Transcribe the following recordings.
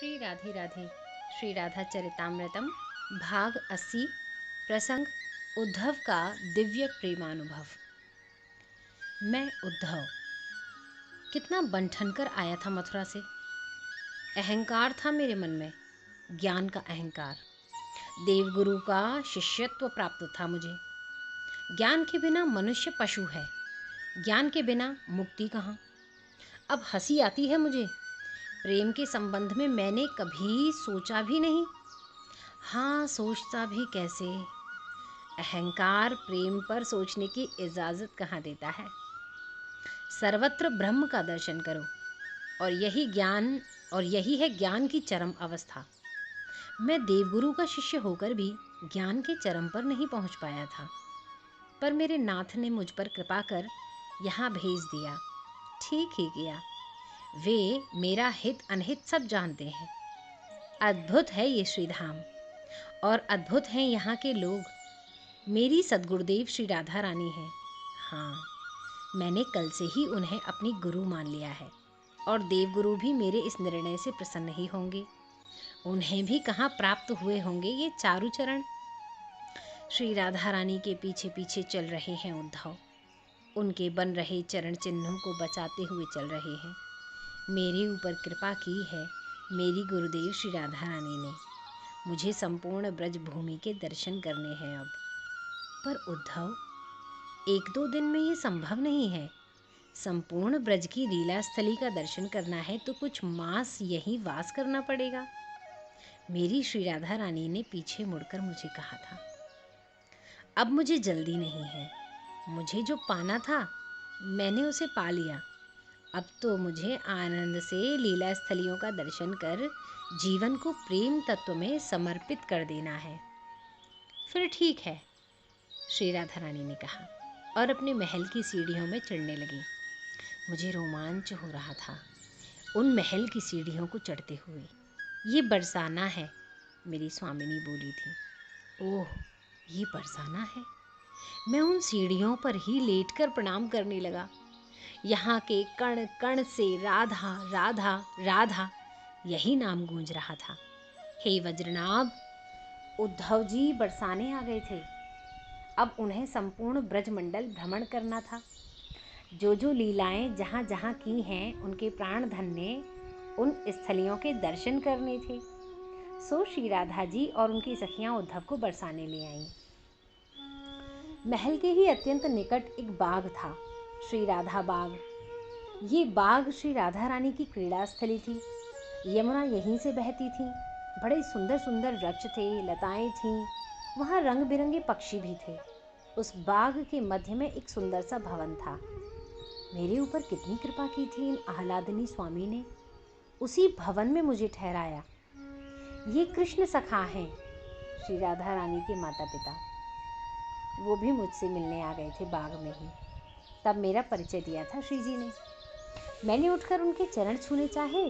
श्री राधे राधे। श्री राधा चरितामृतम भाग 80 प्रसंग उद्धव का दिव्य प्रेमानुभव। मैं उद्धव कितना बंठन कर आया था मथुरा से। अहंकार था मेरे मन में, ज्ञान का अहंकार। देवगुरु का शिष्यत्व प्राप्त था मुझे। ज्ञान के बिना मनुष्य पशु है, ज्ञान के बिना मुक्ति कहाँ। अब हंसी आती है मुझे। प्रेम के संबंध में मैंने कभी सोचा भी नहीं। हाँ, सोचता भी कैसे। अहंकार प्रेम पर सोचने की इजाज़त कहाँ देता है। सर्वत्र ब्रह्म का दर्शन करो, और यही है ज्ञान की चरम अवस्था। मैं देवगुरु का शिष्य होकर भी ज्ञान के चरम पर नहीं पहुंच पाया था, पर मेरे नाथ ने मुझ पर कृपा कर यहाँ भेज दिया। ठीक ही किया। वे मेरा हित अनहित सब जानते हैं। अद्भुत है ये श्रीधाम, और अद्भुत हैं यहाँ के लोग। मेरी सद्गुरुदेव श्री राधा रानी है। हाँ, मैंने कल से ही उन्हें अपनी गुरु मान लिया है, और देवगुरु भी मेरे इस निर्णय से प्रसन्न ही होंगे। उन्हें भी कहाँ प्राप्त हुए होंगे ये चारु चरण। श्री राधा रानी के पीछे पीछे चल रहे हैं उद्धव। उनके बन रहे चरण चिन्हों को बचाते हुए चल रहे हैं। मेरे ऊपर कृपा की है मेरी गुरुदेव श्री राधा रानी ने। मुझे संपूर्ण ब्रज भूमि के दर्शन करने हैं अब। पर उद्धव, 1-2 दिन में ये संभव नहीं है। संपूर्ण ब्रज की लीला स्थली का दर्शन करना है तो कुछ मास यहीं वास करना पड़ेगा। मेरी श्री राधा रानी ने पीछे मुड़कर मुझे कहा था। अब मुझे जल्दी नहीं है। मुझे जो पाना था मैंने उसे पा लिया। अब तो मुझे आनंद से लीला स्थलियों का दर्शन कर जीवन को प्रेम तत्व में समर्पित कर देना है। फिर ठीक है, श्री राधा रानी ने कहा, और अपने महल की सीढ़ियों में चढ़ने लगी। मुझे रोमांच हो रहा था उन महल की सीढ़ियों को चढ़ते हुए। ये बरसाना है, मेरी स्वामिनी बोली थी। ओह, ये बरसाना है। मैं उन सीढ़ियों पर ही लेटकर प्रणाम करने लगा। यहाँ के कण कण से राधा राधा राधा यही नाम गूंज रहा था। हे वज्रनाभ, उद्धव जी बरसाने आ गए थे। अब उन्हें संपूर्ण ब्रजमंडल भ्रमण करना था। जो जो लीलाएं जहाँ जहाँ की हैं उनके प्राण धन ने उन स्थलियों के दर्शन करने थे। सो श्री राधा जी और उनकी सखियां उद्धव को बरसाने ले आईं। महल के ही अत्यंत निकट एक बाग था, श्री राधा बाग। ये बाग श्री राधा रानी की क्रीड़ा स्थली थी। यमुना यहीं से बहती थी। बड़े सुंदर सुंदर वृक्ष थे, लताएं थीं। वहाँ रंग बिरंगे पक्षी भी थे। उस बाग के मध्य में एक सुंदर सा भवन था। मेरे ऊपर कितनी कृपा की थी इन आह्लादिनी स्वामी ने। उसी भवन में मुझे ठहराया। ये कृष्ण सखा हैं, श्री राधा रानी के माता पिता। वो भी मुझसे मिलने आ गए थे बाग में ही। तब मेरा परिचय दिया था श्री जी ने। मैंने उठकर उनके चरण छूने चाहे,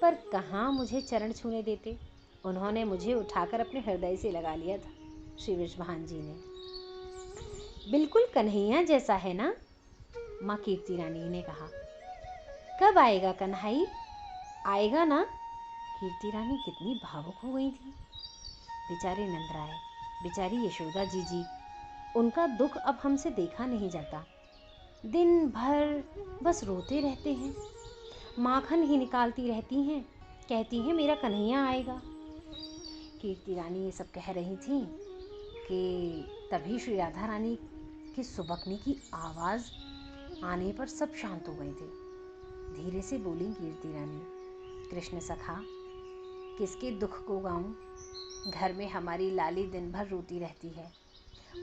पर कहाँ मुझे चरण छूने देते। उन्होंने मुझे उठाकर अपने हृदय से लगा लिया था। श्री वृषभान जी ने। बिल्कुल कन्हैया जैसा है ना, माँ कीर्ति रानी ने कहा। कब आएगा कन्हई, आएगा ना। कीर्ति रानी कितनी भावुक हो गई थी। बेचारे नंदराय, बेचारी यशोदा जी, उनका दुख अब हमसे देखा नहीं जाता। दिन भर बस रोते रहते हैं, माखन ही निकालती रहती हैं, कहती हैं मेरा कन्हैया आएगा। कीर्ति रानी ये सब कह रही थी कि तभी श्री राधा रानी की सुबकने की आवाज़ आने पर सब शांत हो गए थे। धीरे से बोली कीर्ति रानी, कृष्ण सखा, किसके दुख को गाऊं। घर में हमारी लाली दिन भर रोती रहती है,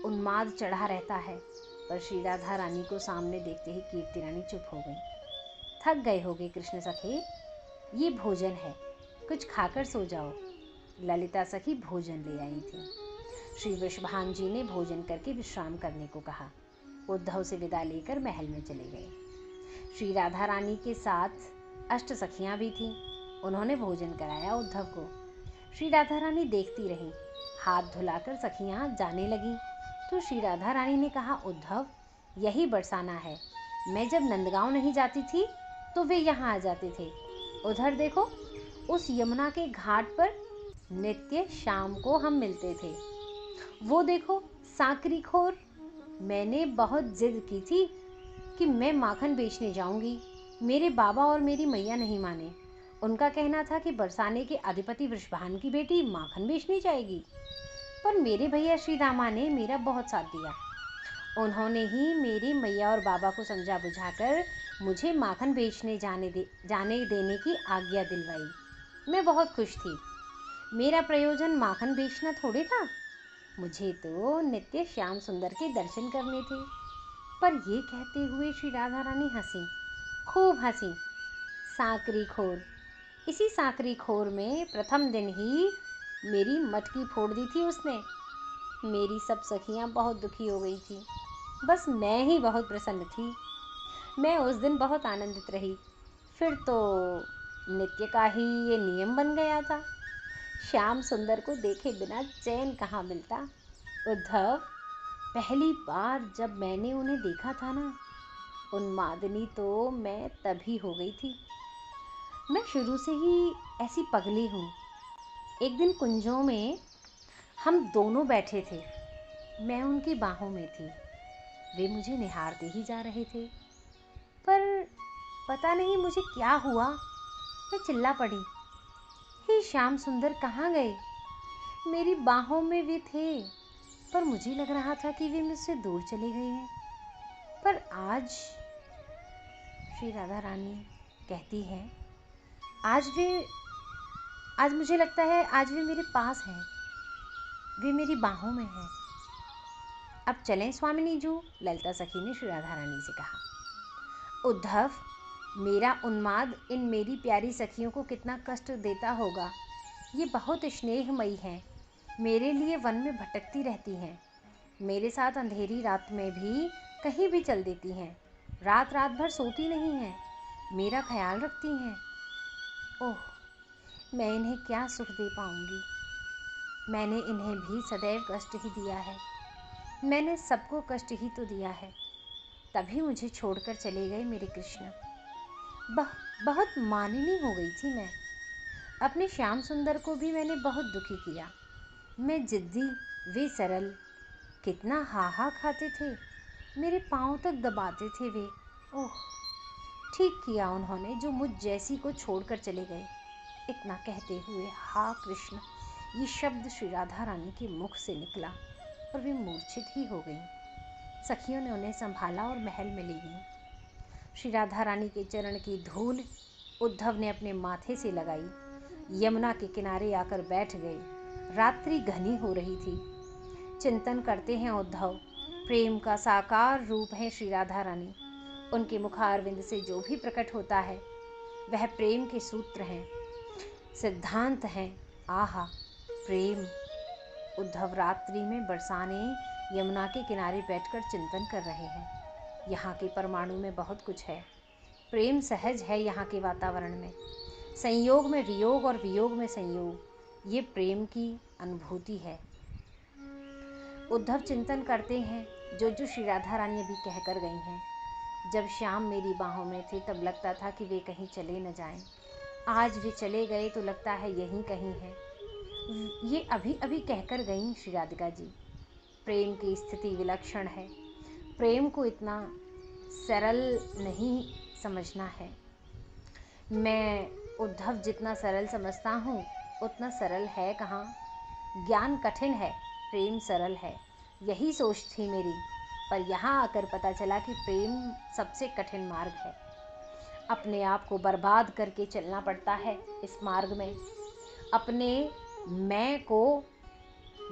उन्माद चढ़ा रहता है। पर श्री राधा रानी को सामने देखते ही कीर्ति रानी चुप हो गई। थक गए होगे कृष्ण सखे, ये भोजन है, कुछ खाकर सो जाओ। ललिता सखी भोजन ले आई थी। श्री वृषभान जी ने भोजन करके विश्राम करने को कहा। उद्धव से विदा लेकर महल में चले गए। श्री राधा रानी के साथ अष्ट सखियां भी थीं। उन्होंने भोजन कराया उद्धव को। श्री राधा रानी देखती रही। हाथ धुलाकर सखियां जाने लगीं तो श्री राधा रानी ने कहा, उद्धव, यही बरसाना है। मैं जब नंदगांव नहीं जाती थी तो वे यहाँ आ जाते थे। उधर देखो, उस यमुना के घाट पर नित्य शाम को हम मिलते थे। वो देखो साकरी खोर, मैंने बहुत जिद की थी कि मैं माखन बेचने जाऊंगी। मेरे बाबा और मेरी मैया नहीं माने। उनका कहना था कि बरसाने के अधिपति वृषभान की बेटी माखन बेचने जाएगी। पर मेरे भैया श्री रामा ने मेरा बहुत साथ दिया। उन्होंने ही मेरी मैया और बाबा को समझा बुझाकर मुझे माखन बेचने जाने देने की आज्ञा दिलवाई। मैं बहुत खुश थी। मेरा प्रयोजन माखन बेचना थोड़े था, मुझे तो नित्य श्याम सुंदर के दर्शन करने थे। पर ये कहते हुए श्री राधा रानी हंसी, खूब हंसी। साकरी खोर, इसी साकरी खोर में प्रथम दिन ही मेरी मटकी फोड़ दी थी उसने। मेरी सब सखियां बहुत दुखी हो गई थी, बस मैं ही बहुत प्रसन्न थी। मैं उस दिन बहुत आनंदित रही। फिर तो नित्य का ही ये नियम बन गया था। श्याम सुंदर को देखे बिना चैन कहाँ मिलता। उद्धव, पहली बार जब मैंने उन्हें देखा था ना, उन्मादनी तो मैं तभी हो गई थी। मैं शुरू से ही ऐसी पगली हूँ। एक दिन कुंजों में हम दोनों बैठे थे, मैं उनकी बाहों में थी। वे मुझे निहारते ही जा रहे थे, पर पता नहीं मुझे क्या हुआ, मैं चिल्ला पड़ी, हे श्याम सुंदर कहाँ गए? मेरी बाहों में वे थे, पर मुझे लग रहा था कि वे मुझसे दूर चले गए हैं। पर आज श्री राधा रानी कहती हैं, आज मुझे लगता है आज वे मेरे पास हैं, वे मेरी बाहों में हैं। अब चलें स्वामिनी जू, ललिता सखी ने श्री राधा रानी से कहा। उद्धव, मेरा उन्माद इन मेरी प्यारी सखियों को कितना कष्ट देता होगा। ये बहुत स्नेहमयी हैं, मेरे लिए वन में भटकती रहती हैं, मेरे साथ अंधेरी रात में भी कहीं भी चल देती हैं, रात रात भर सोती नहीं हैं, मेरा ख्याल रखती हैं। ओह, मैं इन्हें क्या सुख दे पाऊंगी? मैंने इन्हें भी सदैव कष्ट ही दिया है, मैंने सबको कष्ट ही तो दिया है, तभी मुझे छोड़कर चले गए मेरे कृष्ण। बहुत मानिनी हो गई थी मैं। अपने श्याम सुंदर को भी मैंने बहुत दुखी किया। मैं जिद्दी, वे सरल। कितना हाहा खाते थे, मेरे पाँव तक दबाते थे वे। ओह, ठीक किया उन्होंने जो मुझ जैसी को छोड़कर चले गए। इतना कहते हुए हा कृष्ण, ये शब्द श्री राधा रानी के मुख से निकला और वे मूर्छित ही हो गईं। सखियों ने उन्हें संभाला और महल में ले गईं। श्री राधा रानी के चरण की धूल उद्धव ने अपने माथे से लगाई। यमुना के किनारे आकर बैठ गए। रात्रि घनी हो रही थी। चिंतन करते हैं उद्धव, प्रेम का साकार रूप है श्री राधा रानी। उनके मुखारविंद से जो भी प्रकट होता है वह प्रेम के सूत्र हैं, सिद्धांत हैं। आहा प्रेम। उद्धव रात्रि में बरसाने यमुना के किनारे बैठकर चिंतन कर रहे हैं। यहाँ के परमाणु में बहुत कुछ है। प्रेम सहज है यहाँ के वातावरण में। संयोग में वियोग और वियोग में संयोग, ये प्रेम की अनुभूति है। उद्धव चिंतन करते हैं जो जो श्री राधा रानी अभी कहकर गई हैं। जब श्याम मेरी बाहों में थे तब लगता था कि वे कहीं चले न जाएं। आज वे चले गए तो लगता है यहीं कहीं है। ये अभी अभी कहकर गई श्री राधिका जी। प्रेम की स्थिति विलक्षण है। प्रेम को इतना सरल नहीं समझना है। मैं उद्धव जितना सरल समझता हूँ उतना सरल है कहाँ। ज्ञान कठिन है, प्रेम सरल है, यही सोच थी मेरी। पर यहाँ आकर पता चला कि प्रेम सबसे कठिन मार्ग है। अपने आप को बर्बाद करके चलना पड़ता है इस मार्ग में, अपने मैं को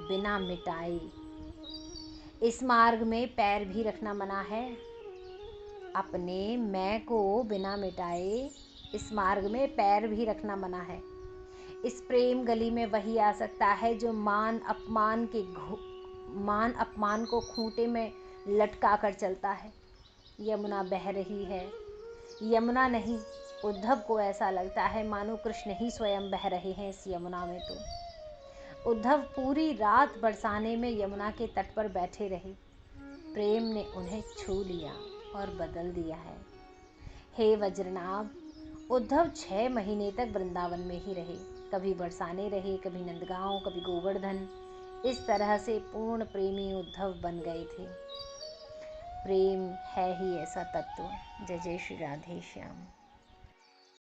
बिना मिटाए। इस मार्ग में पैर भी रखना मना है। अपने मैं को बिना मिटाए इस मार्ग में पैर भी रखना मना है। इस प्रेम गली में वही आ सकता है जो मान अपमान को खूंटे में लटका कर चलता है। यमुना बह रही है, यमुना नहीं, उद्धव को ऐसा लगता है मानो कृष्ण ही स्वयं बह रहे हैं इस यमुना में। तो उद्धव पूरी रात बरसाने में यमुना के तट पर बैठे रहे। प्रेम ने उन्हें छू लिया और बदल दिया है। हे वज्रनाभ, उद्धव 6 महीने तक वृंदावन में ही रहे। कभी बरसाने रहे, कभी नंदगांव, कभी गोवर्धन। इस तरह से पूर्ण प्रेमी उद्धव बन गए थे। प्रेम है ही ऐसा तत्व। जय जय श्री राधे श्याम।